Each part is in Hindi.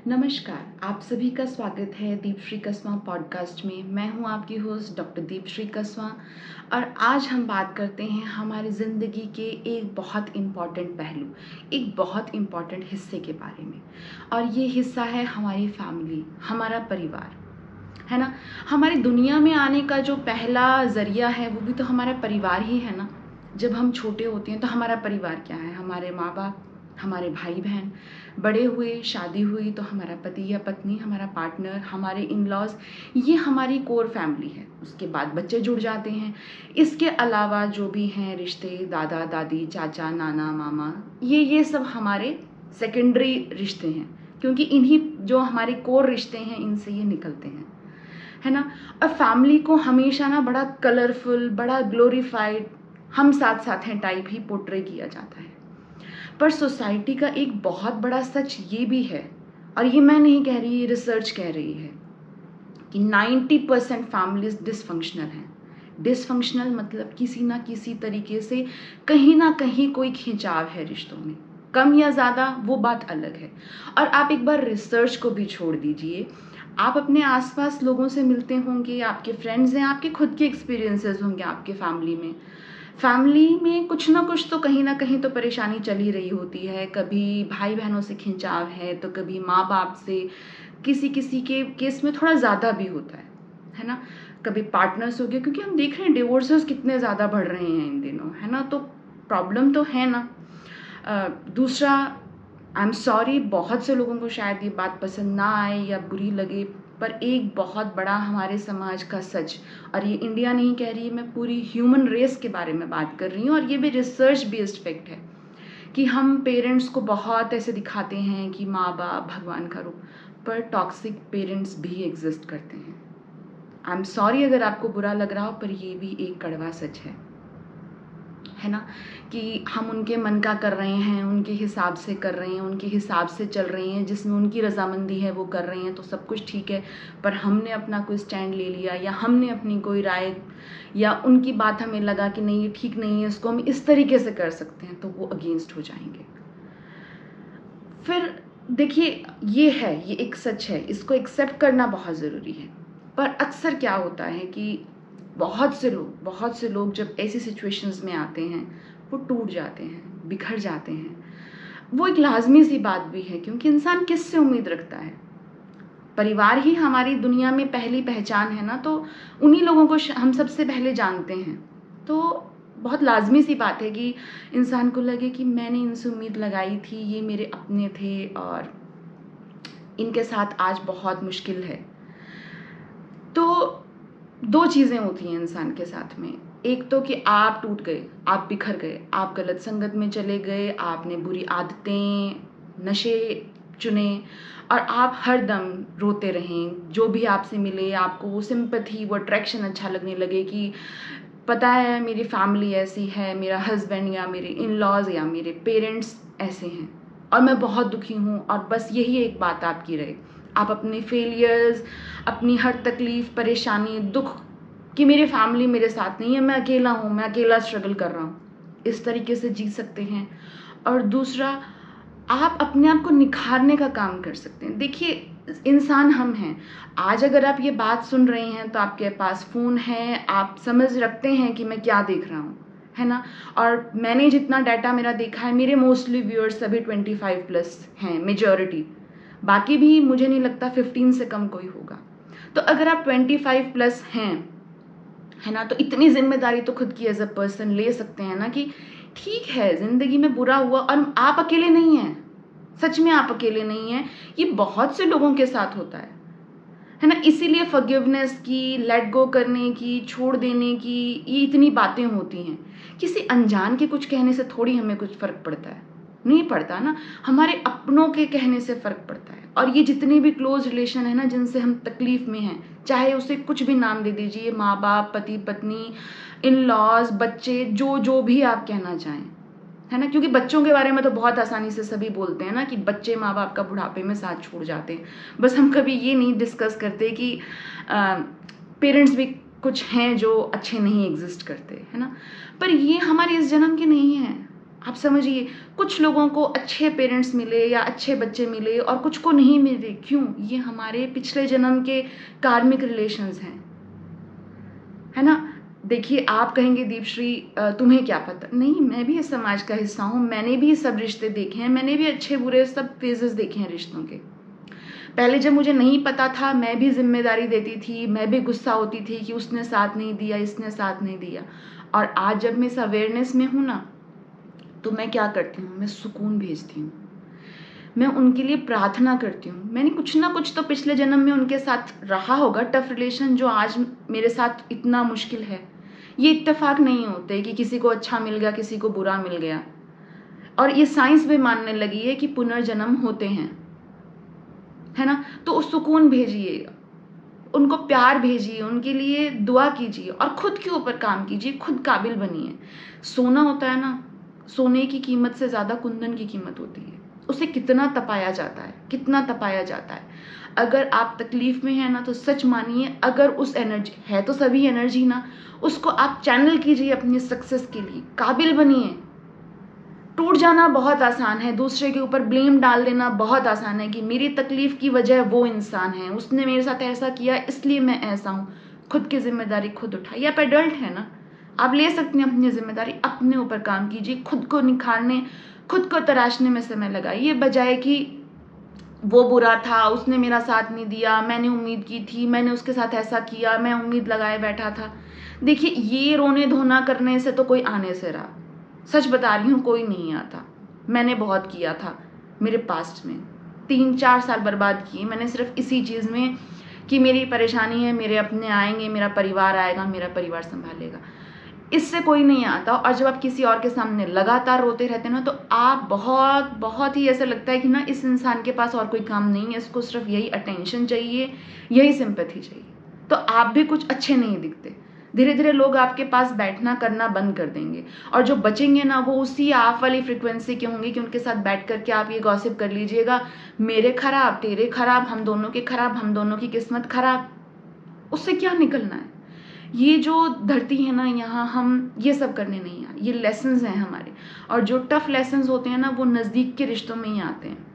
नमस्कार, आप सभी का स्वागत है दीपश्री कसवां पॉडकास्ट में। मैं हूं आपकी होस्ट डॉक्टर दीपश्री कसवां और आज हम बात करते हैं हमारी ज़िंदगी के एक बहुत इम्पॉर्टेंट पहलू, एक बहुत इम्पॉर्टेंट हिस्से के बारे में। और ये हिस्सा है हमारी फैमिली, हमारा परिवार, है ना। हमारी दुनिया में आने का जो पहला ज़रिया है वो भी तो हमारा परिवार ही है ना। जब हम छोटे होते हैं तो हमारा परिवार क्या है? हमारे माँ बाप, हमारे भाई बहन। बड़े हुए, शादी हुई तो हमारा पति या पत्नी, हमारा पार्टनर, हमारे इन लॉज, ये हमारी कोर फैमिली है। उसके बाद बच्चे जुड़ जाते हैं। इसके अलावा जो भी हैं रिश्ते, दादा दादी, चाचा, नाना, मामा, ये सब हमारे सेकेंडरी रिश्ते हैं, क्योंकि इन्हीं जो हमारे कोर रिश्ते हैं इनसे ये निकलते हैं, है ना। और फैमिली को हमेशा ना बड़ा कलरफुल, बड़ा ग्लोरीफाइड, हम साथ साथ हैं टाइप ही पोर्ट्रे किया जाता है। पर सोसाइटी का एक बहुत बड़ा सच ये भी है, और ये मैं नहीं कह रही, ये रिसर्च कह रही है कि 90% फैमिलीज डिसफंक्शनल हैं। डिसफंक्शनल मतलब किसी ना किसी तरीके से कहीं ना कहीं कोई खिंचाव है रिश्तों में, कम या ज़्यादा वो बात अलग है। और आप एक बार रिसर्च को भी छोड़ दीजिए, आप अपने आसपास लोगों से मिलते होंगे, आपके फ्रेंड्स हैं, आपके खुद के एक्सपीरियंसेस होंगे आपके फैमिली में कुछ ना कुछ तो कहीं ना कहीं तो परेशानी चल ही रही होती है। कभी भाई बहनों से खिंचाव है तो कभी माँ बाप से, किसी किसी के केस में थोड़ा ज़्यादा भी होता है ना। कभी पार्टनर्स हो गए, क्योंकि हम देख रहे हैं डिवोर्सेस कितने ज़्यादा बढ़ रहे हैं इन दिनों, है ना। तो प्रॉब्लम तो है ना। दूसरा, आई एम सॉरी, बहुत से लोगों को शायद ये बात पसंद ना आए या बुरी लगे, पर एक बहुत बड़ा हमारे समाज का सच, और ये इंडिया नहीं कह रही, मैं पूरी ह्यूमन रेस के बारे में बात कर रही हूँ, और ये भी रिसर्च बेस्ड फैक्ट है कि हम पेरेंट्स को बहुत ऐसे दिखाते हैं कि माँ बाप भगवान का रूप, पर टॉक्सिक पेरेंट्स भी एग्जिस्ट करते हैं। आई एम सॉरी अगर आपको बुरा लग रहा हो, पर ये भी एक कड़वा सच है ना। कि हम उनके मन का कर रहे हैं, उनके हिसाब से कर रहे हैं, उनके हिसाब से चल रहे हैं, जिसमें उनकी रजामंदी है वो कर रहे हैं, तो सब कुछ ठीक है। पर हमने अपना कोई स्टैंड ले लिया, या हमने अपनी कोई राय, या उनकी बात हमें लगा कि नहीं ये ठीक नहीं है, इसको हम इस तरीके से कर सकते हैं, तो वो अगेंस्ट हो जाएंगे। फिर देखिए, ये है, ये एक सच है, इसको एक्सेप्ट करना बहुत ज़रूरी है। पर अक्सर क्या होता है कि बहुत से लोग जब ऐसी सिचुएशंस में आते हैं वो टूट जाते हैं, बिखर जाते हैं। वो एक लाजमी सी बात भी है, क्योंकि इंसान किससे उम्मीद रखता है? परिवार ही हमारी दुनिया में पहली पहचान है ना, तो उन्हीं लोगों को हम सबसे पहले जानते हैं। तो बहुत लाजमी सी बात है कि इंसान को लगे कि मैंने इनसे उम्मीद लगाई थी, ये मेरे अपने थे, और इनके साथ आज बहुत मुश्किल है। तो दो चीज़ें होती हैं इंसान के साथ में। एक तो कि आप टूट गए, आप बिखर गए, आप गलत संगत में चले गए, आपने बुरी आदतें, नशे चुने, और आप हर दम रोते रहें। जो भी आपसे मिले आपको वो सिंपैथी, वो अट्रैक्शन अच्छा लगने लगे कि पता है मेरी फैमिली ऐसी है, मेरा हस्बैंड या मेरे इन लॉज या मेरे पेरेंट्स ऐसे हैं, और मैं बहुत दुखी हूँ, और बस यही एक बात आपकी रहे। आप अपने फेलियर्स, अपनी हर तकलीफ़, परेशानी, दुख, कि मेरी फैमिली मेरे साथ नहीं है, मैं अकेला हूँ, मैं अकेला स्ट्रगल कर रहा हूँ, इस तरीके से जी सकते हैं। और दूसरा, आप अपने आप को निखारने का काम कर सकते हैं। देखिए, इंसान हम हैं। आज अगर आप ये बात सुन रहे हैं तो आपके पास फ़ोन है, आप समझ रखते हैं कि मैं क्या देख रहा हूँ, है ना। और मैंने जितना डाटा मेरा देखा है, मेरे मोस्टली व्यूअर्स सभी 25+ हैं, मेजॉरिटी। बाकी भी मुझे नहीं लगता 15 से कम कोई होगा। तो अगर आप 25+ हैं, है ना, तो इतनी जिम्मेदारी तो खुद की एज अ पर्सन ले सकते हैं ना, कि ठीक है ज़िंदगी में बुरा हुआ और आप अकेले नहीं हैं। सच में आप अकेले नहीं हैं, ये बहुत से लोगों के साथ होता है ना। इसीलिए फॉरगिवनेस की, लेट गो करने की, छोड़ देने की, ये इतनी बातें होती हैं। किसी अनजान के कुछ कहने से थोड़ी हमें कुछ फ़र्क पड़ता है, नहीं पड़ता ना। हमारे अपनों के कहने से फ़र्क पड़ता है। और ये जितने भी क्लोज रिलेशन है ना, जिनसे हम तकलीफ़ में हैं, चाहे उसे कुछ भी नाम दे दीजिए, माँ बाप, पति पत्नी, इन लॉज, बच्चे, जो जो भी आप कहना चाहें, है ना। क्योंकि बच्चों के बारे में तो बहुत आसानी से सभी बोलते हैं ना कि बच्चे माँ बाप का बुढ़ापे में साथ छोड़ जाते हैं। बस हम कभी ये नहीं डिस्कस करते कि पेरेंट्स भी कुछ हैं जो अच्छे नहीं एग्जिस्ट करते, है ना। पर ये हमारे इस जन्म के नहीं हैं। आप समझिए, कुछ लोगों को अच्छे पेरेंट्स मिले या अच्छे बच्चे मिले और कुछ को नहीं मिले। क्यों? ये हमारे पिछले जन्म के कार्मिक रिलेशंस हैं, है ना? देखिए, आप कहेंगे दीपश्री तुम्हें क्या पता? नहीं, मैं भी इस समाज का हिस्सा हूँ, मैंने भी सब रिश्ते देखे हैं, मैंने भी अच्छे बुरे सब फेजेस देखे हैं रिश्तों के। पहले जब मुझे नहीं पता था, मैं भी जिम्मेदारी देती थी, मैं भी गुस्सा होती थी कि उसने साथ नहीं दिया, इसने साथ नहीं दिया। और आज जब मैं इस अवेयरनेस में हूँ ना, तो मैं क्या करती हूँ, मैं सुकून भेजती हूँ, मैं उनके लिए प्रार्थना करती हूँ। मैंने कुछ ना कुछ तो पिछले जन्म में उनके साथ रहा होगा, टफ रिलेशन, जो आज मेरे साथ इतना मुश्किल है। ये इत्तेफाक नहीं होते कि किसी को अच्छा मिल गया, किसी को बुरा मिल गया। और ये साइंस भी मानने लगी है कि पुनर्जन्म होते हैं, है ना? तो सुकून भेजिए, उनको प्यार भेजिए, उनके लिए दुआ कीजिए और खुद के ऊपर काम कीजिए, खुद काबिल बनिए। सोना होता है ना, सोने की कीमत से ज़्यादा कुंदन की कीमत होती है। उसे कितना तपाया जाता है, कितना तपाया जाता है। अगर आप तकलीफ में हैं ना, तो सच मानिए, अगर उस एनर्जी है तो सभी एनर्जी ना, उसको आप चैनल कीजिए अपनी सक्सेस के लिए, काबिल बनिए। टूट जाना बहुत आसान है, दूसरे के ऊपर ब्लेम डाल देना बहुत आसान है कि मेरी तकलीफ की वजह वो इंसान है, उसने मेरे साथ ऐसा किया इसलिए मैं ऐसा हूँ। खुद की जिम्मेदारी खुद उठाइए। आप एडल्ट है ना, आप ले सकते हैं अपनी जिम्मेदारी, अपने ऊपर काम कीजिए, खुद को निखारने, खुद को तराशने में समय लगाइए, बजाय कि वो बुरा था, उसने मेरा साथ नहीं दिया, मैंने उम्मीद की थी, मैंने उसके साथ ऐसा किया, मैं उम्मीद लगाए बैठा था। देखिए, ये रोने धोना करने से तो कोई आने से रहा, सच बता रही हूँ, कोई नहीं आता। मैंने बहुत किया था मेरे पास्ट में, 3-4 साल बर्बाद किए मैंने सिर्फ इसी चीज़ में कि मेरी परेशानी है, मेरे अपने आएंगे, मेरा परिवार आएगा, मेरा परिवार संभालेगा। इससे कोई नहीं आता। और जब आप किसी और के सामने लगातार रोते रहते हैं ना, तो आप बहुत बहुत ही ऐसा लगता है कि ना, इस इंसान के पास और कोई काम नहीं है, इसको सिर्फ यही अटेंशन चाहिए, यही सिंपैथी चाहिए। तो आप भी कुछ अच्छे नहीं दिखते। धीरे धीरे लोग आपके पास बैठना करना बंद कर देंगे, और जो बचेंगे ना, वो उसी आप वाली फ्रिक्वेंसी के होंगे कि उनके साथ बैठ करके आप ये गॉसिप कर लीजिएगा, मेरे खराब, तेरे खराब, हम दोनों के खराब, हम दोनों की किस्मत खराब। उससे क्या निकलना है? ये जो धरती है ना, यहाँ हम ये सब करने नहीं आए, ये लेसन्स हैं हमारे। और जो टफ लेसन्स होते हैं ना, वो नज़दीक के रिश्तों में ही आते हैं,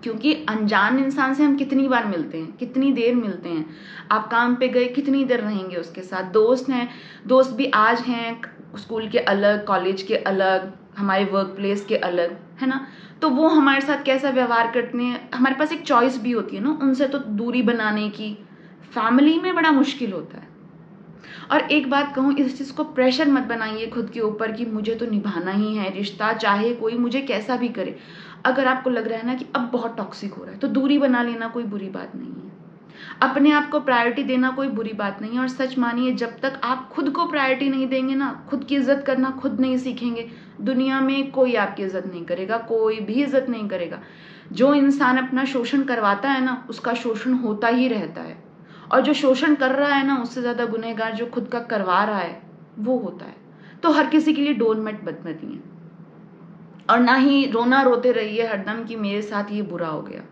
क्योंकि अनजान इंसान से हम कितनी बार मिलते हैं, कितनी देर मिलते हैं। आप काम पे गए, कितनी देर रहेंगे उसके साथ? दोस्त हैं, दोस्त भी आज हैं, स्कूल के अलग, कॉलेज के अलग, हमारे वर्क प्लेस के अलग, है ना? तो वो हमारे साथ कैसा व्यवहार करते हैं, हमारे पास एक चॉइस भी होती है ना उनसे तो दूरी बनाने की। फैमिली में बड़ा मुश्किल होता है। और एक बात कहूँ, इस चीज़ को प्रेशर मत बनाइए खुद के ऊपर कि मुझे तो निभाना ही है रिश्ता, चाहे कोई मुझे कैसा भी करे। अगर आपको लग रहा है ना कि अब बहुत टॉक्सिक हो रहा है, तो दूरी बना लेना कोई बुरी बात नहीं है। अपने आप को प्रायोरिटी देना कोई बुरी बात नहीं है। और सच मानिए, जब तक आप खुद को प्रायोरिटी नहीं देंगे ना, खुद की इज्जत करना खुद नहीं सीखेंगे, दुनिया में कोई आपकी इज्जत नहीं करेगा, कोई भी इज्जत नहीं करेगा। जो इंसान अपना शोषण करवाता है ना, उसका शोषण होता ही रहता है। और जो शोषण कर रहा है ना, उससे ज़्यादा गुनहगार जो खुद का करवा रहा है वो होता है। तो हर किसी के लिए डोरमेट मत बनिए, और ना ही रोना रोते रहिए हरदम कि मेरे साथ ये बुरा हो गया।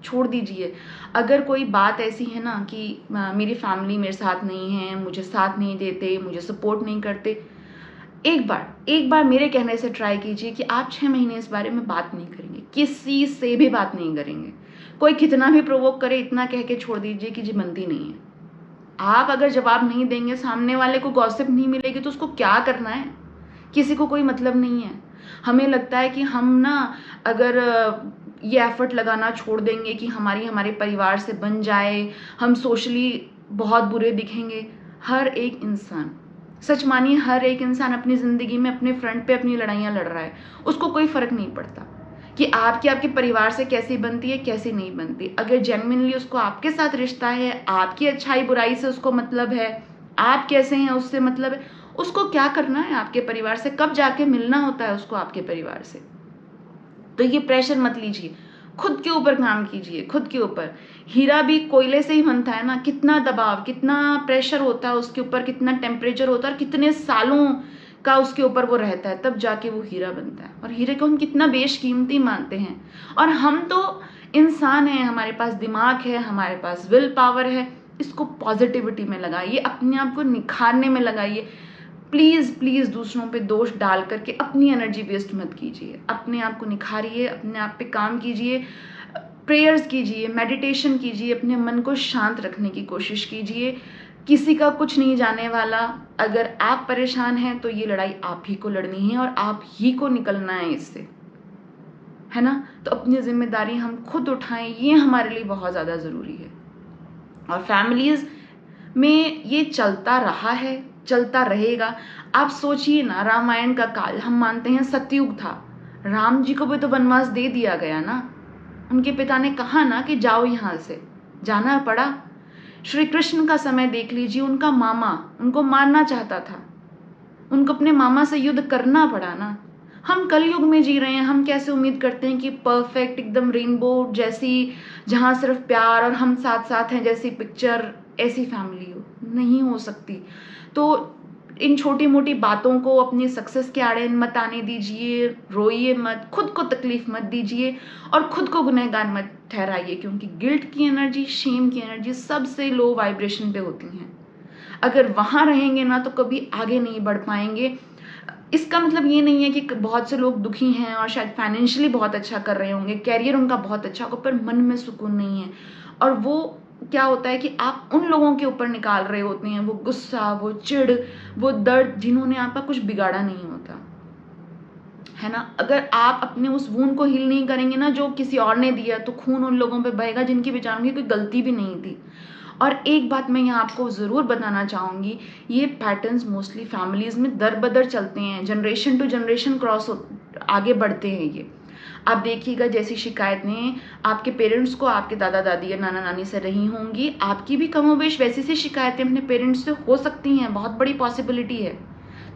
छोड़ दीजिए। अगर कोई बात ऐसी है ना कि मेरी फैमिली मेरे साथ नहीं है, मुझे साथ नहीं देते, मुझे सपोर्ट नहीं करते, एक बार मेरे कहने से ट्राई कीजिए कि आप 6 महीने इस बारे में बात नहीं करेंगे, किसी से भी बात नहीं करेंगे। कोई कितना भी प्रोवोक करे, इतना कह के छोड़ दीजिए कि जी बनती नहीं है। आप अगर जवाब नहीं देंगे, सामने वाले को गॉसिप नहीं मिलेगी, तो उसको क्या करना है? किसी को कोई मतलब नहीं है। हमें लगता है कि हम ना, अगर ये एफर्ट लगाना छोड़ देंगे कि हमारे परिवार से बन जाए, हम सोशली बहुत बुरे दिखेंगे। हर एक इंसान, सच मानिए, हर एक इंसान अपनी ज़िंदगी में अपने फ्रंट पे अपनी लड़ाइयाँ लड़ रहा है। उसको कोई फ़र्क नहीं पड़ता कि आपके परिवार से कैसी बनती है, कैसी नहीं बनती। अगर जेन्युइनली उसको आपके साथ रिश्ता है, आपकी अच्छाई बुराई से उसको मतलब है, आप कैसे हैं उससे मतलब है, उसको क्या करना है आपके परिवार से, कब जाके मिलना होता है उसको आपके परिवार से। तो ये प्रेशर मत लीजिए, खुद के ऊपर काम कीजिए, खुद के ऊपर। हीरा भी कोयले से ही बनता है ना, कितना दबाव, कितना प्रेशर होता है उसके ऊपर, कितना टेम्परेचर होता है, और कितने सालों का उसके ऊपर वो रहता है, तब जाके वो हीरा बनता है। और हीरे को हम कितना बेशकीमती मानते हैं। और हम तो इंसान हैं, हमारे पास दिमाग है, हमारे पास विल पावर है। इसको पॉजिटिविटी में लगाइए, अपने आप को निखारने में लगाइए। प्लीज़ प्लीज़ दूसरों पे दोष डाल करके अपनी एनर्जी वेस्ट मत कीजिए। अपने आप को निखारिए, अपने आप पे काम कीजिए, प्रेयर्स कीजिए, मेडिटेशन कीजिए, अपने मन को शांत रखने की कोशिश कीजिए। किसी का कुछ नहीं जाने वाला। अगर आप परेशान हैं तो ये लड़ाई आप ही को लड़नी है और आप ही को निकलना है इससे, है ना? तो अपनी ज़िम्मेदारी हम खुद उठाएं, ये हमारे लिए बहुत ज़्यादा ज़रूरी है। और फैमिलीज़ में ये चलता रहा है, चलता रहेगा। आप सोचिए ना, रामायण का काल हम मानते हैं सतयुग था। राम जी को भी तो वनवास दे दिया गया ना। उनके पिता ने कहा ना कि जाओ यहाँ से, जाना पड़ा। श्री कृष्ण का समय देख लीजिए, उनका मामा उनको मारना चाहता था, उनको अपने मामा से युद्ध करना पड़ा ना। हम कलयुग में जी रहे हैं, हम कैसे उम्मीद करते हैं कि परफेक्ट एकदम रेनबो जैसी, जहाँ सिर्फ प्यार और हम साथ साथ हैं जैसी पिक्चर, ऐसी फैमिली हो? नहीं हो सकती। तो इन छोटी मोटी बातों को अपनी सक्सेस के आड़े मत आने दीजिए, रोइए मत, खुद को तकलीफ मत दीजिए और खुद को गुनहगार मत ठहराइए, क्योंकि गिल्ट की एनर्जी, शेम की एनर्जी सबसे लो वाइब्रेशन पे होती हैं। अगर वहाँ रहेंगे ना तो कभी आगे नहीं बढ़ पाएंगे। इसका मतलब ये नहीं है कि बहुत से लोग दुखी हैं और शायद फाइनेंशियली बहुत अच्छा कर रहे होंगे, कैरियर उनका बहुत अच्छा होगा, पर मन में सुकून नहीं है। और वो क्या होता है कि आप उन लोगों के ऊपर निकाल रहे होते हैं वो गुस्सा, वो चिढ़, वो दर्द, जिन्होंने आपका कुछ बिगाड़ा नहीं होता, है ना? अगर आप अपने उस वूंड को हील नहीं करेंगे ना जो किसी और ने दिया, तो खून उन लोगों पे बहेगा जिनकी बेचारों की कोई गलती भी नहीं थी। और एक बात मैं यहाँ आपको ज़रूर बताना चाहूँगी, ये पैटर्न्स मोस्टली फैमिलीज़ में दर बदर चलते हैं, जनरेशन टू जनरेशन क्रॉस आगे बढ़ते हैं ये। आप देखिएगा, जैसी शिकायतें आपके पेरेंट्स को आपके दादा दादी या नाना नानी से रही होंगी, आपकी भी कमोबेश वैसी सी शिकायतें अपने पेरेंट्स से हो सकती हैं, बहुत बड़ी पॉसिबिलिटी है।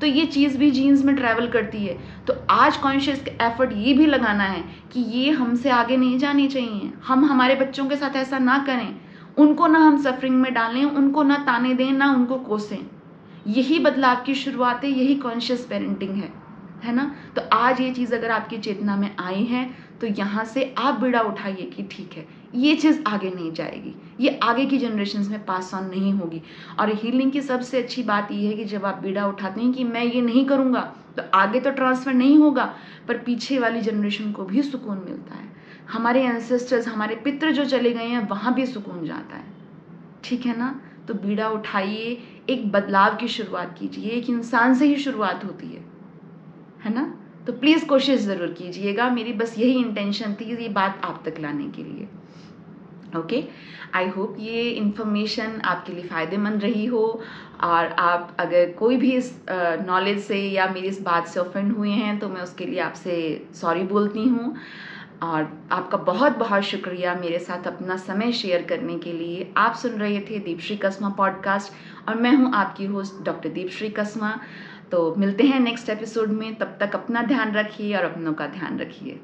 तो ये चीज़ भी जीन्स में ट्रैवल करती है। तो आज कॉन्शियस एफर्ट ये भी लगाना है कि ये हमसे आगे नहीं जानी चाहिए, हम हमारे बच्चों के साथ ऐसा ना करें, उनको ना हम सफरिंग में डालें, उनको ना ताने दें, ना उनको कोसें। यही बदलाव की शुरुआत है, यही कॉन्शियस पेरेंटिंग है ना? तो आज ये चीज़ अगर आपकी चेतना में आई है तो यहाँ से आप बीड़ा उठाइए कि ठीक है, ये चीज़ आगे नहीं जाएगी, ये आगे की जनरेशन्स में पास ऑन नहीं होगी। और हीलिंग की सबसे अच्छी बात ये है कि जब आप बीड़ा उठाते हैं कि मैं ये नहीं करूँगा, तो आगे तो ट्रांसफ़र नहीं होगा, पर पीछे वाली जनरेशन को भी सुकून मिलता है। हमारे एंसेस्टर्स, हमारे पितृ जो चले गए हैं, वहाँ भी सुकून जाता है। ठीक है ना? तो बीड़ा उठाइए, एक बदलाव की शुरुआत कीजिए। एक इंसान से ही शुरुआत होती है ना? तो प्लीज़ कोशिश ज़रूर कीजिएगा। मेरी बस यही इंटेंशन थी ये बात आप तक लाने के लिए। ओके, आई होप ये इन्फॉर्मेशन आपके लिए फ़ायदेमंद रही हो, और आप अगर कोई भी इस नॉलेज से या मेरी इस बात से ऑफेंड हुए हैं तो मैं उसके लिए आपसे सॉरी बोलती हूँ। और आपका बहुत बहुत शुक्रिया मेरे साथ अपना समय शेयर करने के लिए। आप सुन रहे थे दीपश्री कस्मा पॉडकास्ट और मैं हूँ आपकी होस्ट डॉक्टर दीपश्री कस्मा। तो मिलते हैं नेक्स्ट एपिसोड में, तब तक अपना ध्यान रखिए और अपनों का ध्यान रखिए।